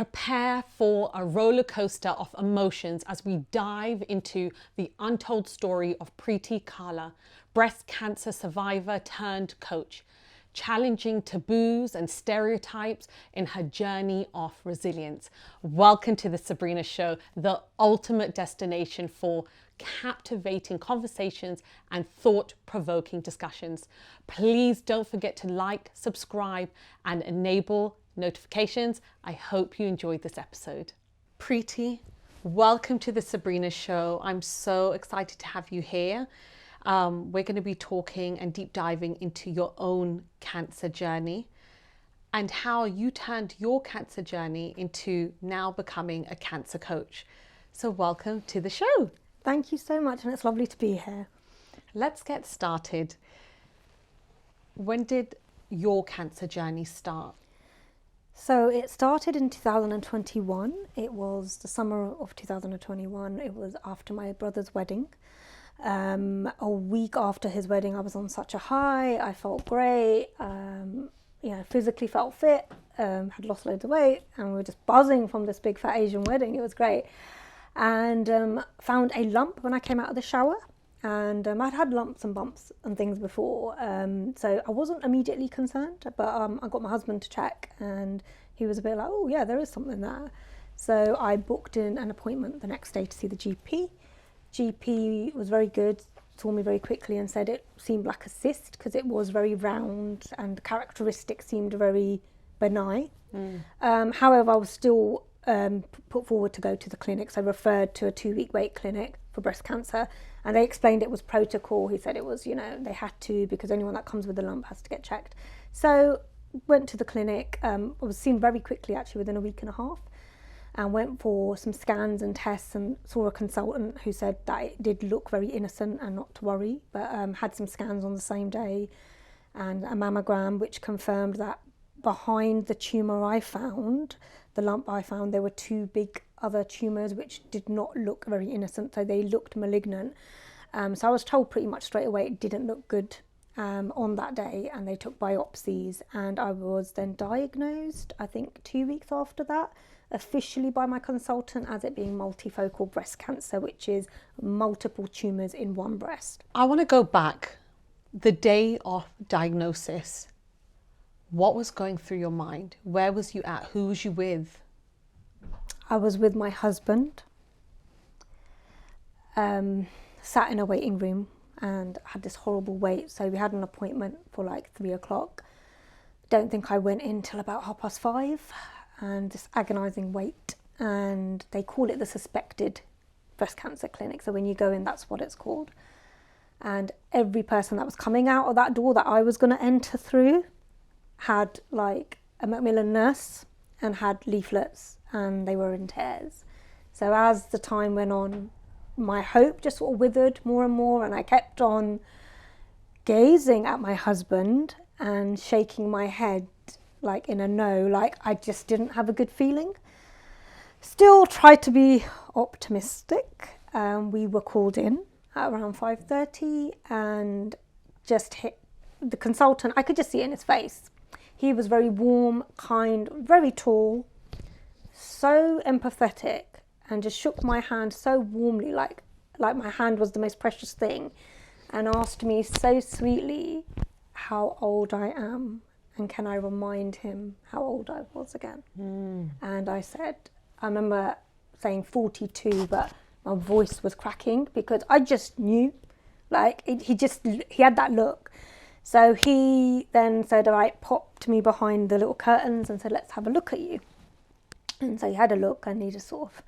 Prepare for a roller coaster of emotions as we dive into the untold story of Preeti Kallah, breast cancer survivor turned coach, challenging taboos and stereotypes in her journey of resilience. Welcome to the Sabrina Show, the ultimate destination for captivating conversations and thought-provoking discussions. Please don't forget to like, subscribe, and enable notifications. I hope you enjoyed this episode. Preeti, welcome to the Sabrina Show. I'm so excited to have you here. We're going to be talking and deep diving into your own cancer journey and how you turned your cancer journey into now becoming a cancer coach. So welcome to the show. Thank you so much, and it's lovely to be here. Let's get started. When did your cancer journey start? So it started in 2021. It was the summer of 2021. It was after my brother's wedding. A week after his wedding, I was on such a high. I felt great. Physically felt fit. Had lost loads of weight, and we were just buzzing from this big fat Asian wedding. It was great. And found a lump when I came out of the shower. And I'd had lumps and bumps and things before, so I wasn't immediately concerned, but I got my husband to check, and he was a bit like, oh yeah, there is something there. So I booked in an appointment the next day to see the GP. GP was very good, saw me very quickly and said it seemed like a cyst because it was very round and the characteristics seemed very benign. However, I was still put forward to go to the clinic, so referred to a 2-week wait clinic for breast cancer, and they explained it was protocol. He said it was, they had to, because anyone that comes with a lump has to get checked. So went to the clinic. I was seen very quickly, actually within a week and a half, and went for some scans and tests and saw a consultant who said that it did look very innocent and not to worry, but had some scans on the same day and a mammogram which confirmed that behind the tumour I found, the lump I found, there were 2 big other tumours which did not look very innocent, so they looked malignant. So I was told pretty much straight away it didn't look good on that day, and they took biopsies, and I was then diagnosed, I think 2 weeks after that, officially by my consultant as it being multifocal breast cancer, which is multiple tumours in one breast. I want to go back. The day of diagnosis, what was going through your mind? Where was you at? Who was you with? I was with my husband, sat in a waiting room and had this horrible wait. So we had an appointment for like 3 o'clock. Don't think I went in till about 5:30, and this agonising wait. And they call it the suspected breast cancer clinic. So when you go in, that's what it's called. And every person that was coming out of that door that I was going to enter through had like a Macmillan nurse and had leaflets, and they were in tears. So as the time went on, my hope just sort of withered more and more, and I kept on gazing at my husband and shaking my head like in a no, like I just didn't have a good feeling. Still tried to be optimistic. We were called in at around 5:30 and just hit the consultant. I could just see it in his face. He was very warm, kind, very tall, so empathetic, and just shook my hand so warmly, like my hand was the most precious thing, and asked me so sweetly how old I am and can I remind him how old I was again. And I said, I remember saying 42, but my voice was cracking because I just knew, like he had that look. So he then said, all right, popped me behind the little curtains and said, let's have a look at you. And so he had a look, and he just sort of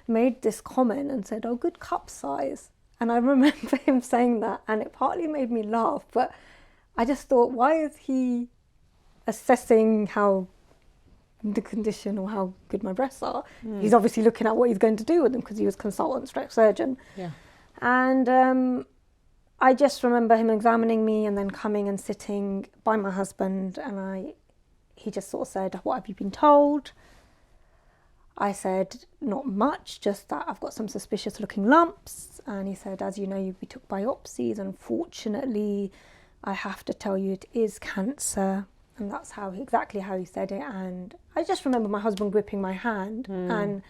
made this comment and said, oh, good cup size. And I remember him saying that, and it partly made me laugh, but I just thought, why is he assessing how the condition or how good my breasts are? He's obviously looking at what he's going to do with them because he was consultant stroke surgeon. Yeah. And I just remember him examining me and then coming and sitting by my husband, and he just sort of said, what have you been told? I said, not much, just that I've got some suspicious looking lumps. And he said, as you know, we took biopsies. Unfortunately, I have to tell you it is cancer. And that's exactly how he said it. And I just remember my husband gripping my hand and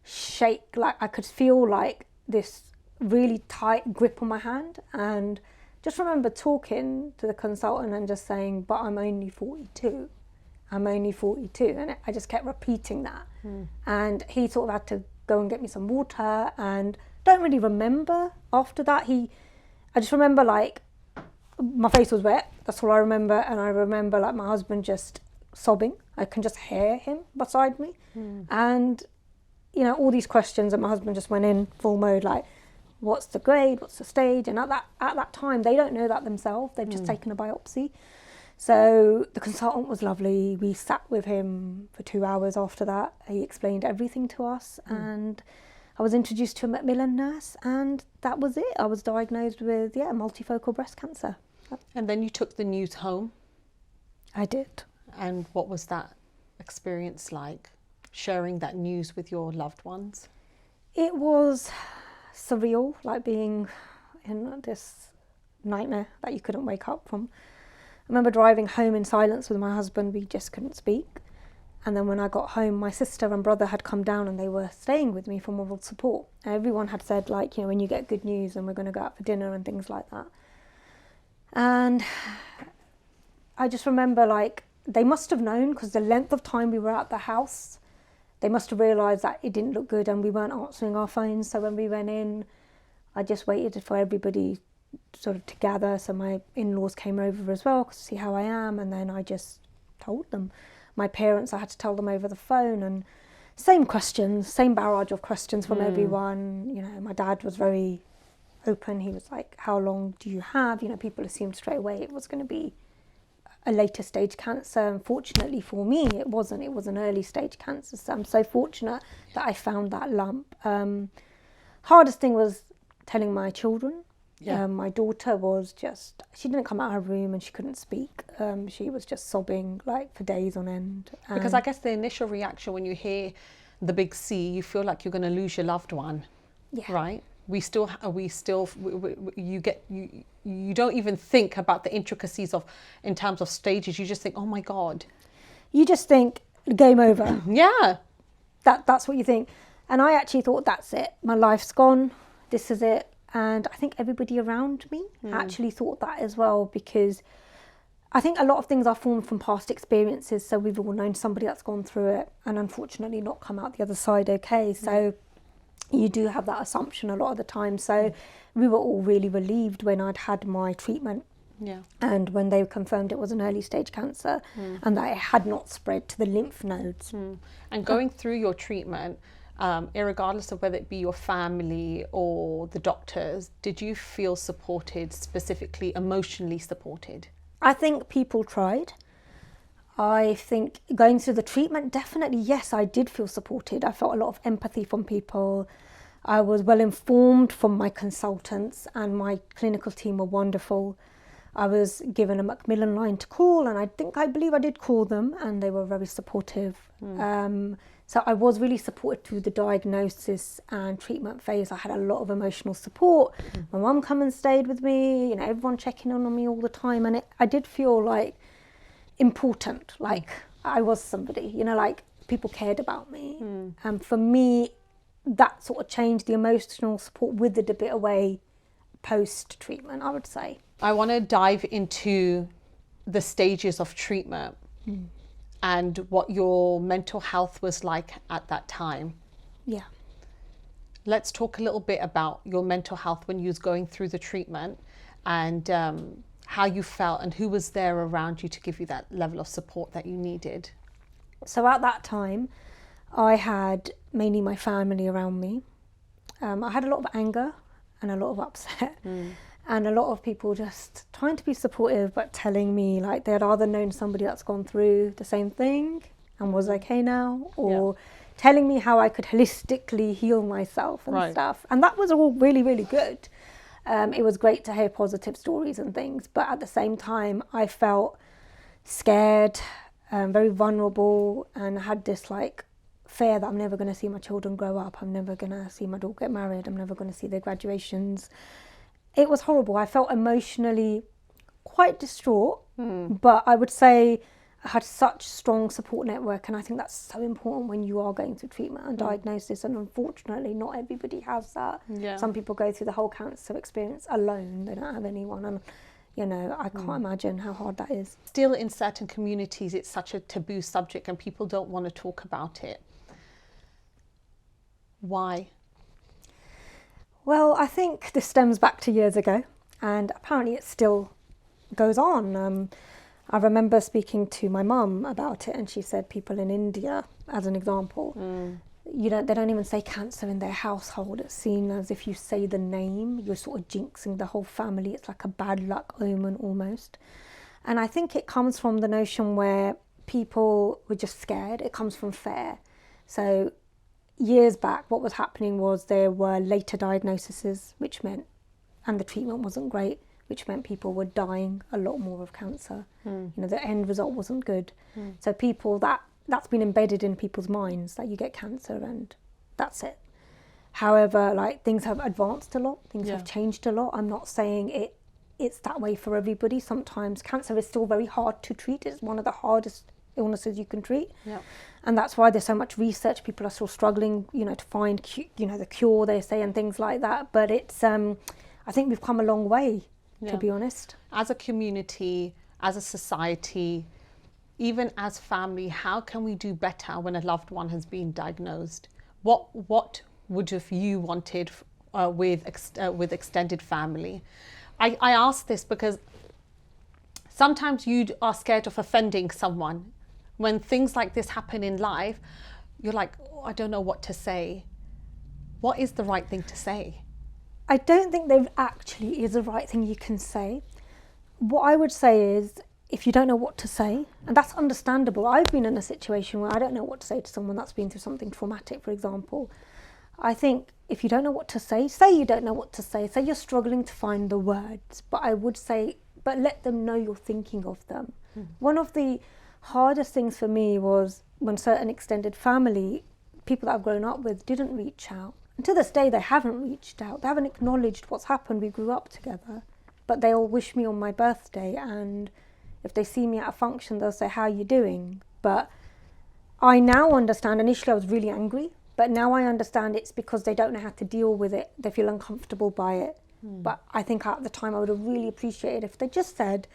shake, like I could feel like this really tight grip on my hand. And just remember talking to the consultant and just saying, but I'm only 42. I'm only 42. And I just kept repeating that. And he sort of had to go and get me some water, and don't really remember after that. I just remember like my face was wet, that's all I remember. And I remember like my husband just sobbing. I can just hear him beside me. And, you know, all these questions, and my husband just went in full mode, like, what's the grade, what's the stage? And at that time, they don't know that themselves. They've just taken a biopsy. So the consultant was lovely. We sat with him for 2 hours after that. He explained everything to us, and I was introduced to a Macmillan nurse, and that was it. I was diagnosed with, multifocal breast cancer. And then you took the news home. I did. And what was that experience like, sharing that news with your loved ones? It was surreal, like being in this nightmare that you couldn't wake up from. I remember driving home in silence with my husband. We just couldn't speak. And then when I got home, my sister and brother had come down and they were staying with me for moral support. Everyone had said, like, you know, when you get good news and we're going to go out for dinner and things like that. And I just remember, like, they must have known, because the length of time we were at the house, they must have realised that it didn't look good and we weren't answering our phones. So when we went in, I just waited for everybody sort of to gather. So my in-laws came over as well to see how I am, and then I just told them. My parents, I had to tell them over the phone, and same questions, same barrage of questions from everyone. You know, my dad was very open. He was like, how long do you have? You know, people assumed straight away it was going to be a later stage cancer. Unfortunately for me, it wasn't. It was an early stage cancer. So I'm so fortunate that I found that lump. Hardest thing was telling my children. My daughter was just, she didn't come out of her room and she couldn't speak. She was just sobbing like for days on end. Because I guess the initial reaction when you hear the big C, you feel like you're going to lose your loved one, right? You don't even think about the intricacies in terms of stages. You just think, oh my God. You just think, game over. Yeah. That's what you think. And I actually thought, that's it. My life's gone. This is it. And I think everybody around me actually thought that as well, because I think a lot of things are formed from past experiences. So we've all known somebody that's gone through it and unfortunately not come out the other side okay. So you do have that assumption a lot of the time. So we were all really relieved when I'd had my treatment. Yeah. And when they confirmed it was an early stage cancer and that it had not spread to the lymph nodes. And going through your treatment, irregardless of whether it be your family or the doctors, did you feel supported, specifically emotionally supported? I think people tried. I think going through the treatment, definitely, yes, I did feel supported. I felt a lot of empathy from people. I was well informed from my consultants, and my clinical team were wonderful. I was given a Macmillan line to call, and I believe I did call them, and they were very supportive. So I was really supported through the diagnosis and treatment phase. I had a lot of emotional support. My mum come and stayed with me, you know, everyone checking on me all the time. And I did feel like important, like I was somebody, you know, like people cared about me. And for me, that sort of changed the emotional support with a bit away post-treatment, I would say. I want to dive into the stages of treatment and what your mental health was like at that time. Yeah. Let's talk a little bit about your mental health when you was going through the treatment, and how you felt and who was there around you to give you that level of support that you needed. So at that time, I had mainly my family around me. I had a lot of anger and a lot of upset. And a lot of people just trying to be supportive, but telling me like they'd either known somebody that's gone through the same thing and was okay now, or telling me how I could holistically heal myself and stuff. And that was all really, really good. It was great to hear positive stories and things, but at the same time, I felt scared, very vulnerable, and had this like fear that I'm never going to see my children grow up. I'm never going to see my daughter get married. I'm never going to see their graduations. It was horrible. I felt emotionally quite distraught, but I would say I had such strong support network, and I think that's so important when you are going through treatment and diagnosis, and unfortunately not everybody has that. Some people go through the whole cancer experience alone, they don't have anyone, and I can't imagine how hard that is. Still, in certain communities, it's such a taboo subject and people don't want to talk about it. Why? Well, I think this stems back to years ago, and apparently it still goes on. I remember speaking to my mum about it, and she said people in India, as an example, they don't even say cancer in their household. It's seen as if you say the name, you're sort of jinxing the whole family. It's like a bad luck omen almost. And I think it comes from the notion where people were just scared. It comes from fear. So years back, what was happening was there were later diagnoses, and the treatment wasn't great, which meant people were dying a lot more of cancer. The end result wasn't good. So that's been embedded in people's minds, that you get cancer and that's it. However, things have advanced a lot, things have changed a lot. I'm not saying it's that way for everybody. Sometimes cancer is still very hard to treat. It's one of the hardest illnesses you can treat. And that's why there's so much research. People are still struggling, to find, the cure, they say, and things like that. But it's, I think we've come a long way, to be honest. As a community, as a society, even as family, how can we do better when a loved one has been diagnosed? What would have you wanted with extended family? I ask this because sometimes you are scared of offending someone. When things like this happen in life, you're like, I don't know what to say. What is the right thing to say? I don't think there actually is a right thing you can say. What I would say is, if you don't know what to say, and that's understandable. I've been in a situation where I don't know what to say to someone that's been through something traumatic, for example. I think if you don't know what to say you don't know what to say you're struggling to find the words. But I would say, but let them know you're thinking of them. One of the hardest things for me was when certain extended family, people that I've grown up with, didn't reach out. And to this day, they haven't reached out. They haven't acknowledged what's happened. We grew up together. But they all wish me on my birthday, and if they see me at a function, they'll say, how are you doing? But I now understand, initially I was really angry, but now I understand it's because they don't know how to deal with it. They feel uncomfortable by it. But I think at the time I would have really appreciated if they just said,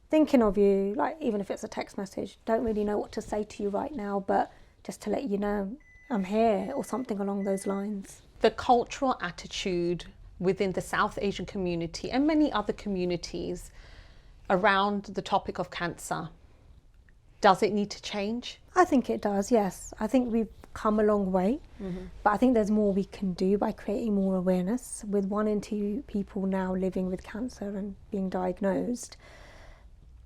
thinking of you, even if it's a text message, don't really know what to say to you right now, but just to let you know I'm here, or something along those lines. The cultural attitude within the South Asian community and many other communities around the topic of cancer, does it need to change? I think it does, yes. I think we've come a long way, but I think there's more we can do by creating more awareness. With 1 in 2 people now living with cancer and being diagnosed,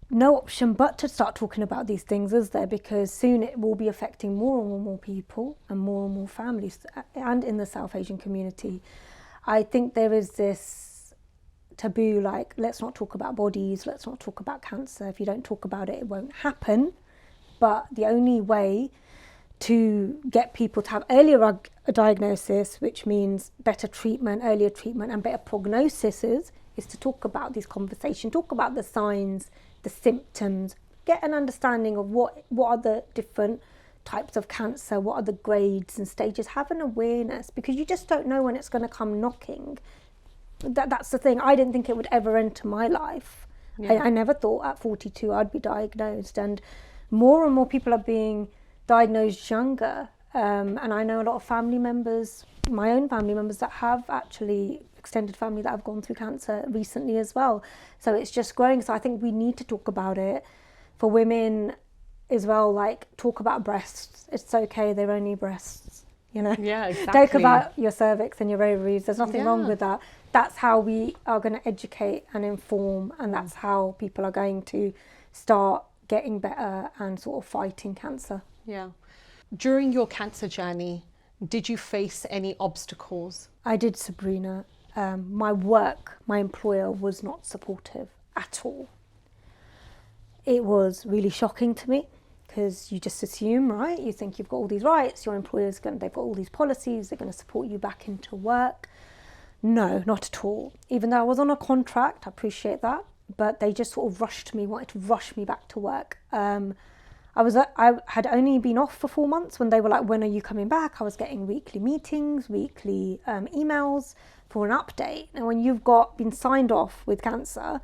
no option but to start talking about these things, is there? Because soon it will be affecting more and more people and more families, and in the South Asian community. I think there is this taboo, let's not talk about bodies, let's not talk about cancer. If you don't talk about it, it won't happen. But the only way to get people to have earlier diagnosis, which means better treatment, earlier treatment and better prognosis, is to talk about these conversations, talk about the signs, the symptoms, get an understanding of what are the different types of cancer, what are the grades and stages, have an awareness, because you just don't know when it's going to come knocking. That's the thing. I didn't think it would ever enter my life. I never thought at 42 I'd be diagnosed, and more people are being diagnosed younger, and I know a lot of family members, my own family members, that have actually extended family that have gone through cancer recently as well. So it's just growing. So I think we need to talk about it. For women as well, talk about breasts. It's okay, they're only breasts, Yeah, exactly. Talk about your cervix and your ovaries. There's nothing wrong with that. That's how we are going to educate and inform, and that's how people are going to start getting better and sort of fighting cancer. Yeah. During your cancer journey, did you face any obstacles? I did, Sabrina. My employer was not supportive at all. It was really shocking to me, because you just assume, right? You think you've got all these rights, your employer's they've got all these policies, they're going to support you back into work. No, not at all. Even though I was on a contract, I appreciate that, but they just sort of wanted to rush me back to work. I had only been off for 4 months when they were like, when are you coming back? I was getting weekly meetings, weekly emails for an update. And when you've been signed off with cancer,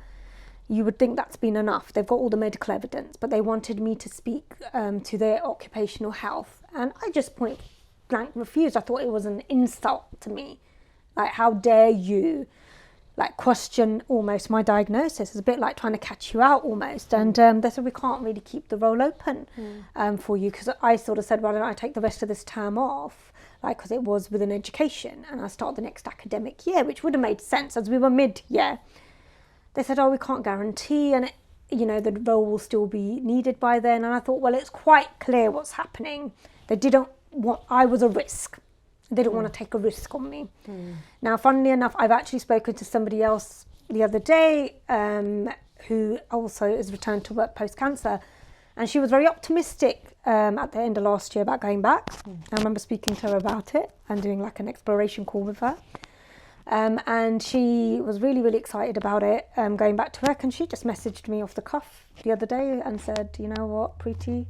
you would think that's been enough. They've got all the medical evidence, but they wanted me to speak to their occupational health. And I just point blank refused. I thought it was an insult to me. Like, how dare you like question almost my diagnosis? It's a bit like trying to catch you out almost. And they said, we can't really keep the role open for you, because I sort of said, why don't I take the rest of this term off, like, because it was within education and I start the next academic year, which would have made sense as we were mid-year. They said, oh, we can't guarantee, and the role will still be needed by then. And I thought, well, it's quite clear what's happening. They didn't want, I was a risk. They didn't want to take a risk on me. Now, funnily enough, I've actually spoken to somebody else the other day who also is returned to work post-cancer. And she was very optimistic at the end of last year about going back. I remember speaking to her about it and doing like an exploration call with her. And she was really, really excited about it, going back to work. And she just messaged me off the cuff the other day and said, you know what, Preeti,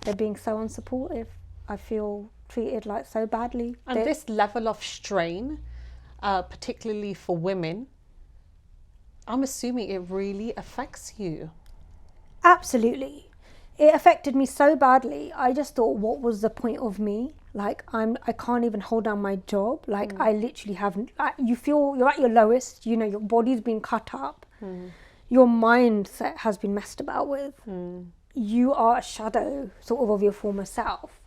they're being so unsupportive. I feel treated like so badly. And this level of strain, particularly for women, I'm assuming it really affects you. Absolutely. It affected me so badly. I just thought, what was the point of me? Like, I can't even hold down my job. Like, I literally haven't, you feel you're at your lowest, your body's been cut up. Your mindset has been messed about with. You are a shadow sort of your former self.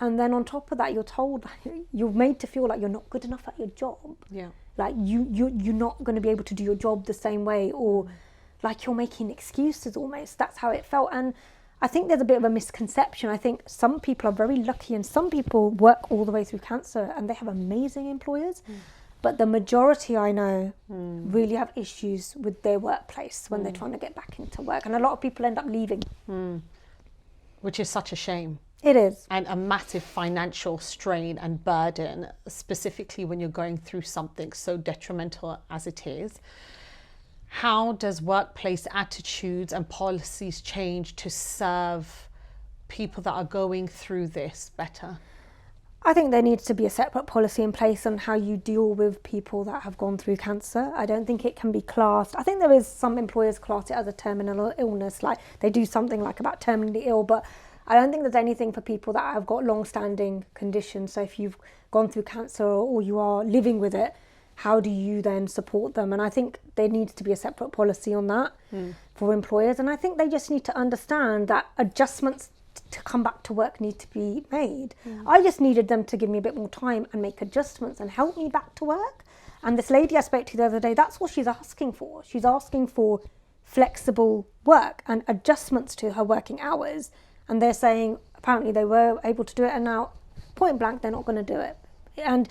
And then on top of that, you're told, you're made to feel like you're not good enough at your job. Yeah. Like you're not going to be able to do your job the same way, or like you're making excuses almost. That's how it felt. And I think there's a bit of a misconception. I think some people are very lucky, and some people work all the way through cancer and they have amazing employers. But the majority I know really have issues with their workplace when they're trying to get back into work. And a lot of people end up leaving. Which is such a shame. It is. And a massive financial strain and burden, specifically when you're going through something so detrimental as it is. How does workplace attitudes and policies change to serve people that are going through this better? I think there needs to be a separate policy in place on how you deal with people that have gone through cancer. I don't think it can be classed. I think there is some employers class it as a terminal illness, like they do something like about terminally ill, but I don't think there's anything for people that have got long-standing conditions. So if you've gone through cancer or you are living with it, how do you then support them? And I think there needs to be a separate policy on that for employers. And I think they just need to understand that adjustments to come back to work need to be made. I just needed them to give me a bit more time and make adjustments and help me back to work. And this lady I spoke to the other day, that's what she's asking for. She's asking for flexible work and adjustments to her working hours. And they're saying apparently they were able to do it, and now point blank they're not going to do it. And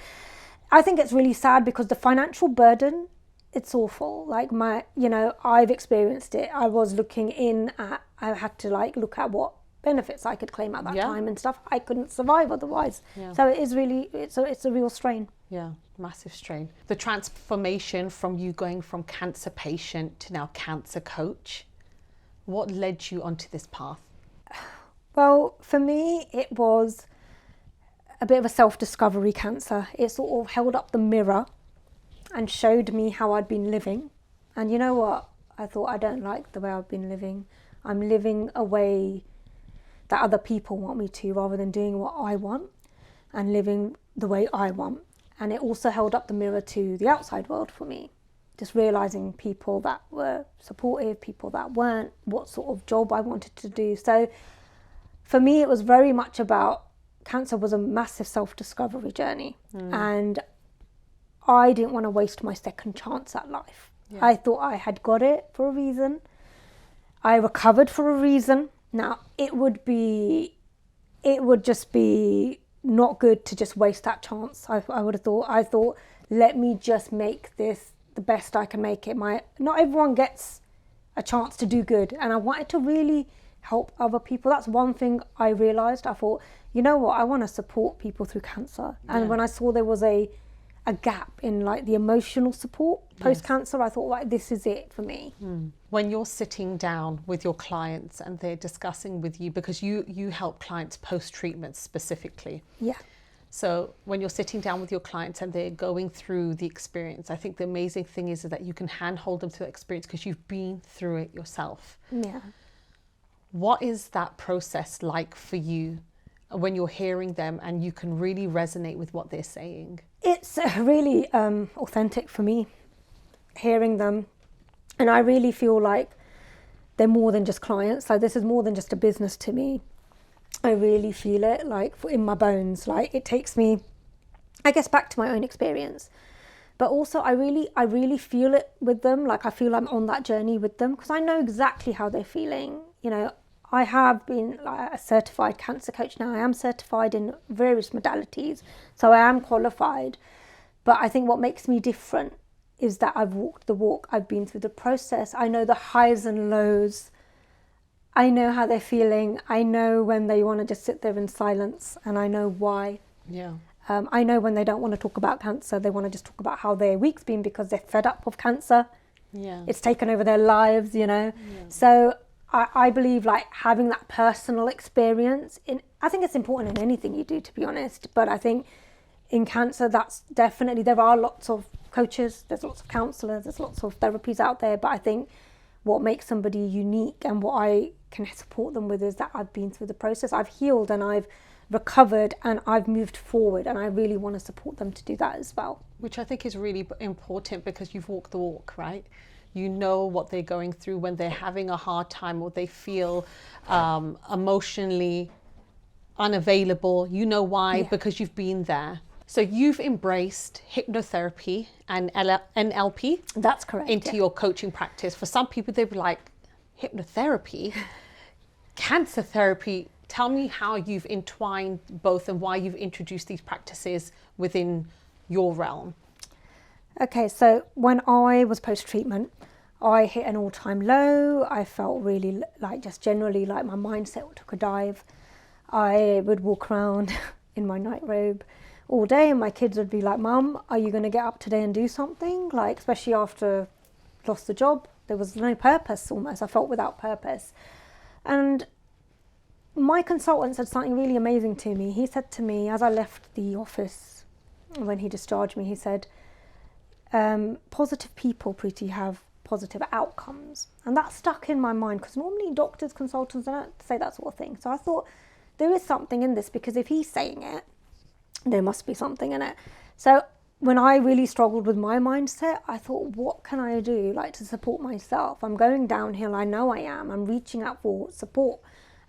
I think it's really sad because the financial burden, it's awful. Like I've experienced it. I was looking I had to look at what benefits I could claim at that time and stuff. I couldn't survive otherwise. So it is really, it's a real strain. Yeah, massive strain. The transformation from you going from cancer patient to now cancer coach, what led you onto this path? Well, for me, it was a bit of a self-discovery cancer. It sort of held up the mirror and showed me how I'd been living. And you know what? I thought, I don't like the way I've been living. I'm living a way that other people want me to, rather than doing what I want and living the way I want. And it also held up the mirror to the outside world for me. Just realising people that were supportive, people that weren't, what sort of job I wanted to do. So for me, it was very much about, cancer was a massive self-discovery journey. And I didn't want to waste my second chance at life. I thought I had got it for a reason. I recovered for a reason. Now, it would just be not good to just waste that chance. I would have thought, let me just make this the best I can make it. Not everyone gets a chance to do good. And I wanted to really help other people. That's one thing I realised. I thought, you know what, I want to support people through cancer. And when I saw there was a a gap in like the emotional support post-cancer. I thought, like, this is it for me. When you're sitting down with your clients and they're discussing with you, because you help clients post-treatment specifically. Yeah. So when you're sitting down with your clients and they're going through the experience, I think the amazing thing is that you can handhold them through the experience because you've been through it yourself. Yeah. What is that process like for you when you're hearing them and you can really resonate with what they're saying? It's really authentic for me, hearing them. And I really feel like they're more than just clients. Like, this is more than just a business to me. I really feel it, like, in my bones. Like, it takes me, I guess, back to my own experience. But also, I really feel it with them. Like, I feel I'm on that journey with them because I know exactly how they're feeling. You know, I have been like a certified cancer coach now. I am certified in various modalities, so I am qualified. But I think what makes me different is that I've walked the walk. I've been through the process. I know the highs and lows. I know how they're feeling. I know when they want to just sit there in silence, and I know why. Yeah. I know when they don't want to talk about cancer, they want to just talk about how their week's been because they're fed up of cancer. Yeah. It's taken over their lives, you know. Yeah. So I believe, like, having that personal experience, I think it's important in anything you do, to be honest. But I think in cancer, that's definitely, there are lots of coaches, there's lots of counsellors, there's lots of therapies out there. But I think what makes somebody unique and what I can support them with is that I've been through the process. I've healed and I've recovered and I've moved forward, and I really want to support them to do that as well. Which I think is really important because you've walked the walk, right? You know what they're going through when they're having a hard time or they feel emotionally unavailable. You know why? Because you've been there. So you've embraced hypnotherapy and NLP. That's correct. Into your coaching practice. For some people, they'd be like, hypnotherapy, cancer therapy. Tell me how you've entwined both and why you've introduced these practices within your realm. Okay, so when I was post-treatment, I hit an all-time low. I felt really like, just generally like my mindset took a dive. I would walk around in my night robe all day and my kids would be like, Mum, are you going to get up today and do something? Like, especially after I lost the job, there was no purpose almost. I felt without purpose. And my consultant said something really amazing to me. He said to me, as I left the office, when he discharged me, he said, positive people, Preeti, have positive outcomes. And that stuck in my mind because normally doctors, consultants don't say that sort of thing. So I thought there is something in this, because if he's saying it, there must be something in it. So when I really struggled with my mindset, I thought, what can I do, like, to support myself? I'm going downhill. I know I am. I'm reaching out for support.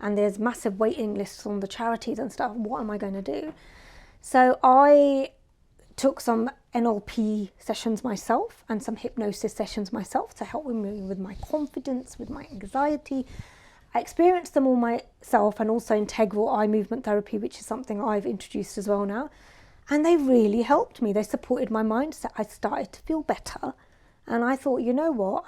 And there's massive waiting lists on the charities and stuff. What am I going to do? So I took some NLP sessions myself and some hypnosis sessions myself to help me with my confidence, with my anxiety. I experienced them all myself, and also integral eye movement therapy, which is something I've introduced as well now. And they really helped me. They supported my mindset. I started to feel better. And I thought, you know what?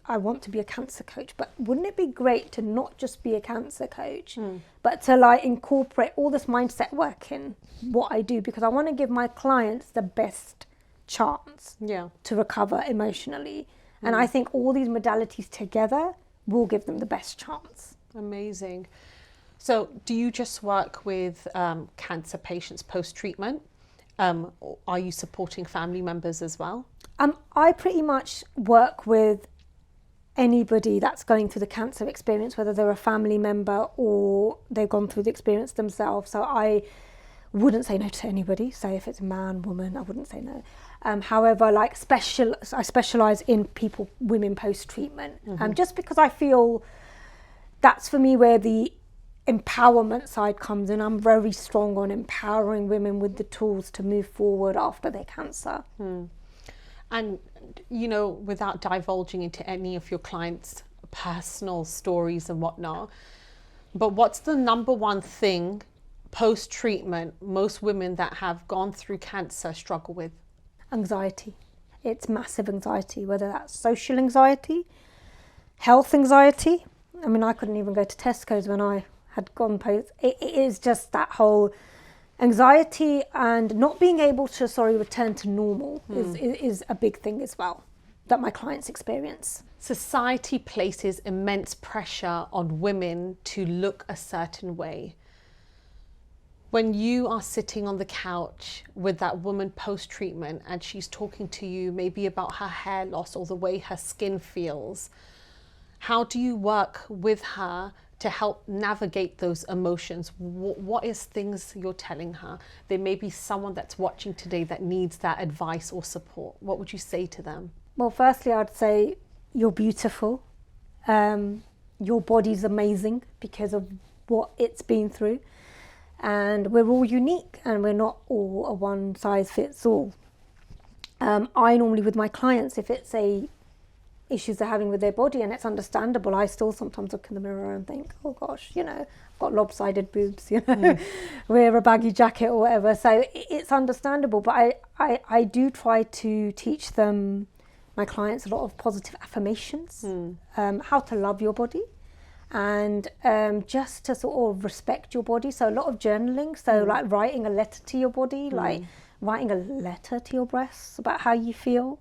I want to be a cancer coach, but wouldn't it be great to not just be a cancer coach, but to like incorporate all this mindset work in what I do, because I want to give my clients the best chance to recover emotionally. And I think all these modalities together will give them the best chance. Amazing. So do you just work with cancer patients post-treatment? Or are you supporting family members as well? I pretty much work with anybody that's going through the cancer experience, whether they're a family member or they've gone through the experience themselves. So I wouldn't say no to anybody. So if it's a man, woman, I wouldn't say no. However, like I specialise in women post-treatment, just because I feel that's for me where the empowerment side comes in. I'm very strong on empowering women with the tools to move forward after their cancer. And, you know, without divulging into any of your clients' personal stories and whatnot, but what's the number one thing post-treatment most women that have gone through cancer struggle with? Anxiety. It's massive anxiety, whether that's social anxiety, health anxiety. I mean, I couldn't even go to Tesco's when I had gone post. It is just that whole Anxiety and not being able to, return to normal is a big thing as well that my clients experience. Society places immense pressure on women to look a certain way. When you are sitting on the couch with that woman post-treatment and she's talking to you maybe about her hair loss or the way her skin feels, how do you work with her to help navigate those emotions? What is things you're telling her? There may be someone that's watching today that needs that advice or support. What would you say to them? Well, firstly, I'd say you're beautiful. Your body's amazing because of what it's been through. And we're all unique and we're not all a one size fits all. I normally, with my clients, if it's issues they're having with their body and it's understandable, I still sometimes look in the mirror and think, oh gosh, I've got lopsided boobs, wear a baggy jacket or whatever. So it's understandable, but I do try to teach them, my clients, a lot of positive affirmations, how to love your body. And just to sort of respect your body. So a lot of journaling, so like writing a letter to your body, like writing a letter to your breasts about how you feel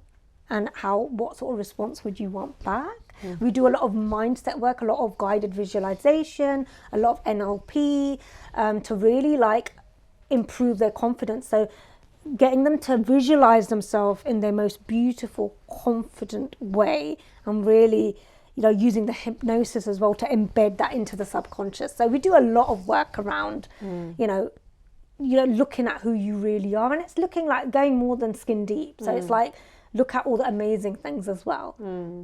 and what sort of response would you want back. We do a lot of mindset work, a lot of guided visualization, a lot of NLP, to really like improve their confidence. So getting them to visualize themselves in their most beautiful, confident way, and really using the hypnosis as well to embed that into the subconscious. So we do a lot of work around, looking at who you really are. And it's looking like going more than skin deep. So it's like, look at all the amazing things as well.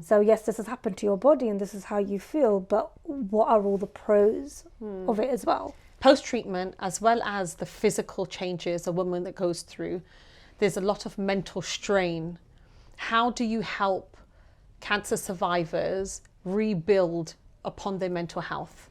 So yes, this has happened to your body and this is how you feel, but what are all the pros of it as well? Post-treatment, as well as the physical changes a woman that goes through, there's a lot of mental strain. How do you help cancer survivors rebuild upon their mental health?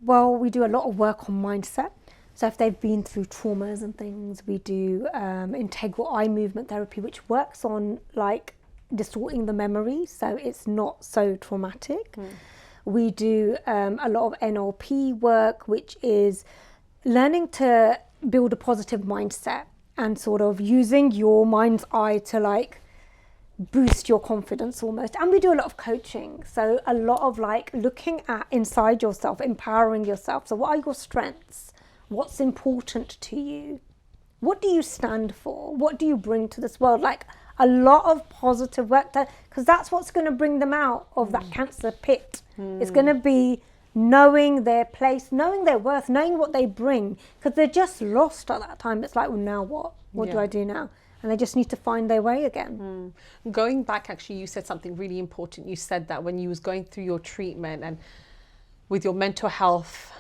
Well, we do a lot of work on mindset. So if they've been through traumas and things, we do integral eye movement therapy, which works on like distorting the memory so it's not so traumatic. We do a lot of NLP work, which is learning to build a positive mindset and sort of using your mind's eye to like boost your confidence almost. And we do a lot of coaching. So a lot of like looking at inside yourself, empowering yourself. So what are your strengths? What's important to you? What do you stand for? What do you bring to this world? Like a lot of positive work there, because that's what's going to bring them out of that cancer pit. It's going to be knowing their place, knowing their worth, knowing what they bring, because they're just lost at that time. It's like, well, now what? What do I do now? And they just need to find their way again. Going back, actually, you said something really important. You said that when you was going through your treatment and with your mental health,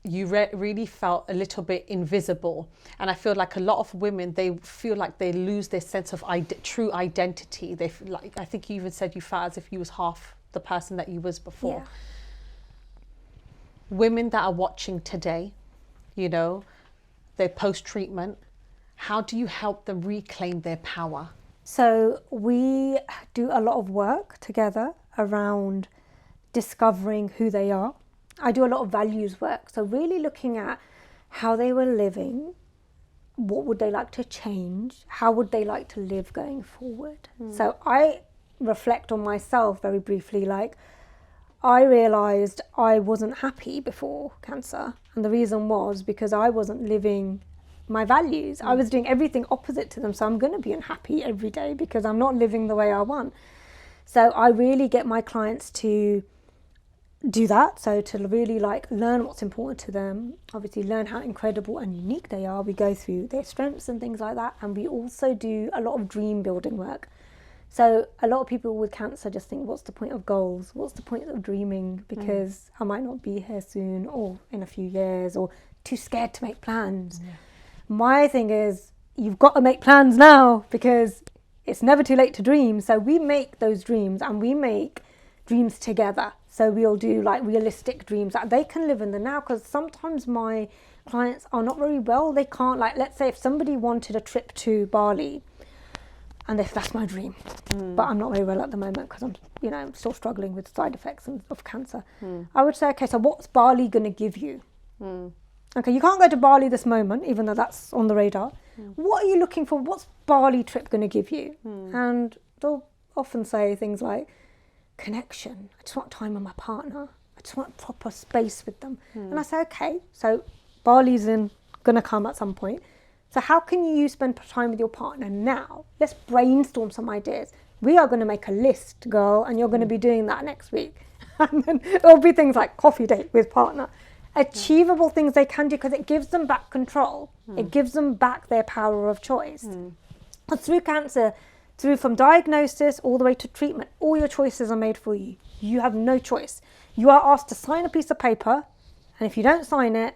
you really felt a little bit invisible. And I feel like a lot of women, they feel like they lose their sense of true identity. They feel like, I think you even said you felt as if you was half the person that you was before. Yeah. Women that are watching today, they're post-treatment, how do you help them reclaim their power? So we do a lot of work together around discovering who they are. I do a lot of values work. So really looking at how they were living, what would they like to change, how would they like to live going forward. So I reflect on myself very briefly, like I realised I wasn't happy before cancer. And the reason was because I wasn't living my values. I was doing everything opposite to them. So I'm going to be unhappy every day because I'm not living the way I want. So I really get my clients to do that. So to really like learn what's important to them, obviously learn how incredible and unique they are. We go through their strengths and things like that. And we also do a lot of dream building work. So a lot of people with cancer just think, what's the point of goals? What's the point of dreaming? Because I might not be here soon or in a few years, or too scared to make plans. My thing is, you've got to make plans now because it's never too late to dream. So we make those dreams and we make dreams together. So we'll do like realistic dreams that they can live in the now, because sometimes my clients are not very well. They can't, like, let's say if somebody wanted a trip to Bali and that's my dream, but I'm not very well at the moment because I'm still struggling with side effects of cancer. I would say, okay, so what's Bali going to give you? Okay, you can't go to Bali this moment, even though that's on the radar. What are you looking for? What's Bali trip going to give you? And they'll often say things like, connection. I just want time with my partner. I just want proper space with them. And I say, okay, so Bali's going to come at some point. So how can you spend time with your partner now? Let's brainstorm some ideas. We are going to make a list, girl, and you're going to be doing that next week. And then it'll be things like coffee date with partner. Achievable things they can do, because it gives them back control. It gives them back their power of choice. And through cancer, from diagnosis all the way to treatment, all your choices are made for you. You have no choice. You are asked to sign a piece of paper, and if you don't sign it,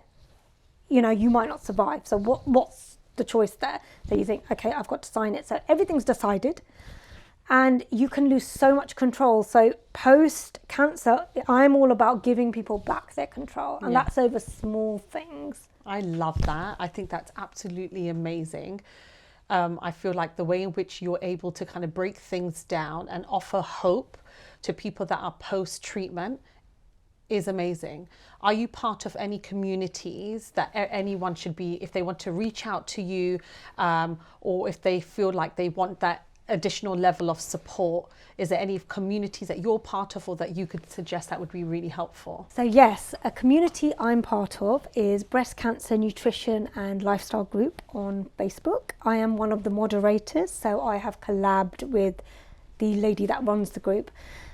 you know, you might not survive. So what's the choice there? So you think, okay, I've got to sign it. So everything's decided, and you can lose so much control. So post-cancer, I'm all about giving people back their control, and that's over small things. I love that. I think that's absolutely amazing. I feel like the way in which you're able to kind of break things down and offer hope to people that are post-treatment is amazing. Are you part of any communities that anyone should be, if they want to reach out to you, or if they feel like they want that additional level of support? Is there any communities that you're part of or that you could suggest that would be really helpful? So yes, a community I'm part of is Breast Cancer Nutrition and Lifestyle Group on Facebook. I am one of the moderators, so I have collabed with the lady that runs the group,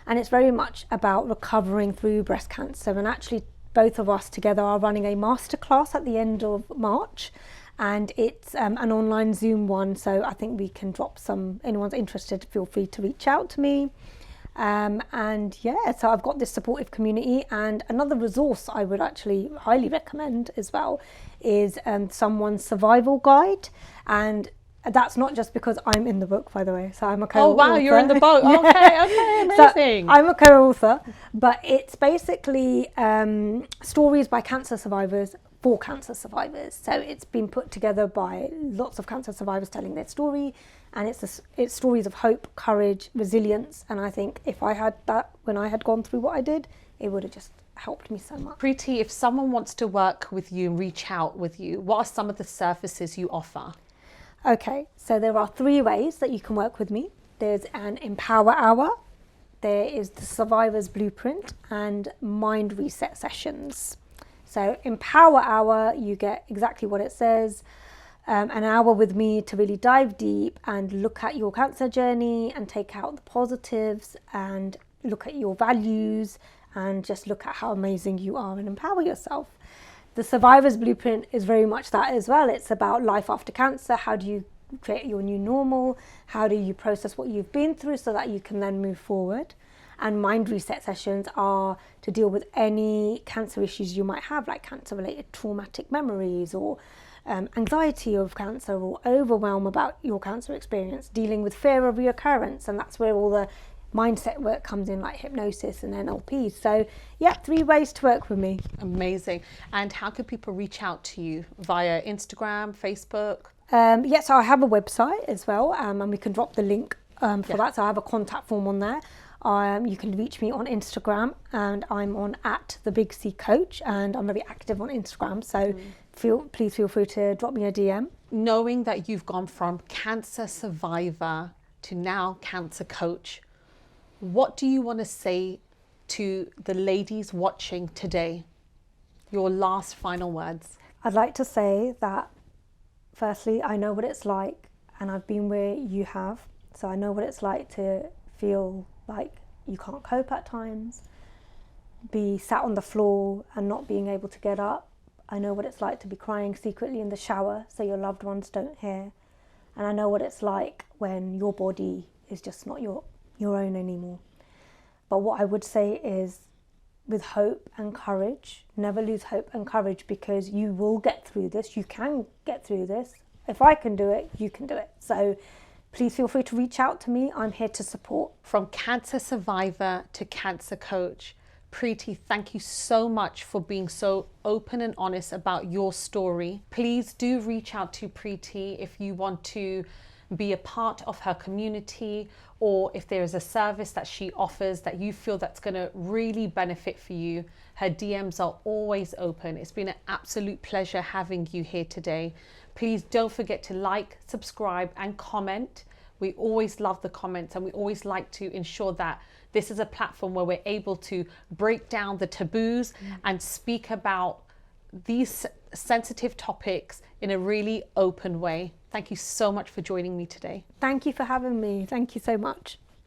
and it's very much about recovering through breast cancer. And actually both of us together are running a masterclass at the end of March, and it's an online Zoom one, so I think we can drop some, anyone's interested, feel free to reach out to me. And yeah, so I've got this supportive community. And another resource I would actually highly recommend as well is someone's survival guide. And that's not just because I'm in the book, by the way, so I'm a co-author. Oh wow, you're in the book. Yeah. Okay, amazing. So I'm a co-author, but it's basically stories by cancer survivors for cancer survivors. So it's been put together by lots of cancer survivors telling their story, and it's stories of hope, courage, resilience. And I think if I had that when I had gone through what I did, it would have just helped me so much. Preeti, if someone wants to work with you and reach out with you, what are some of the services you offer? Okay, so there are 3 ways that you can work with me. There's an Empower Hour, there is the Survivor's Blueprint, and Mind Reset Sessions. So Empower Hour, you get exactly what it says, an hour with me to really dive deep and look at your cancer journey and take out the positives and look at your values and just look at how amazing you are and empower yourself. The Survivor's Blueprint is very much that as well. It's about life after cancer. How do you create your new normal? How do you process what you've been through so that you can then move forward? And Mind Reset Sessions are to deal with any cancer issues you might have, like cancer-related traumatic memories or anxiety of cancer or overwhelm about your cancer experience, dealing with fear of reoccurrence. And that's where all the mindset work comes in, like hypnosis and NLP. So yeah, 3 ways to work with me. Amazing. And how can people reach out to you? Via Instagram, Facebook? So I have a website as well, and we can drop the link for that. So I have a contact form on there. You can reach me on Instagram, and I'm on @TheBigCCoach, and I'm very active on Instagram. So please feel free to drop me a DM. Knowing that you've gone from cancer survivor to now cancer coach, what do you want to say to the ladies watching today? Your last final words. I'd like to say that, firstly, I know what it's like, and I've been where you have. So I know what it's like to feel like you can't cope at times, be sat on the floor and not being able to get up. I know what it's like to be crying secretly in the shower so your loved ones don't hear. And I know what it's like when your body is just not your own anymore. But what I would say is, with hope and courage, never lose hope and courage, because you will get through this. You can get through this. If I can do it, you can do it. So please feel free to reach out to me. I'm here to support. From cancer survivor to cancer coach, Preeti, thank you so much for being so open and honest about your story. Please do reach out to Preeti if you want to be a part of her community, or if there is a service that she offers that you feel that's going to really benefit for you, her DMs are always open. It's been an absolute pleasure having you here today. Please don't forget to like, subscribe and comment. We always love the comments, and we always like to ensure that this is a platform where we're able to break down the taboos and speak about these sensitive topics in a really open way. Thank you so much for joining me today. Thank you for having me. Thank you so much.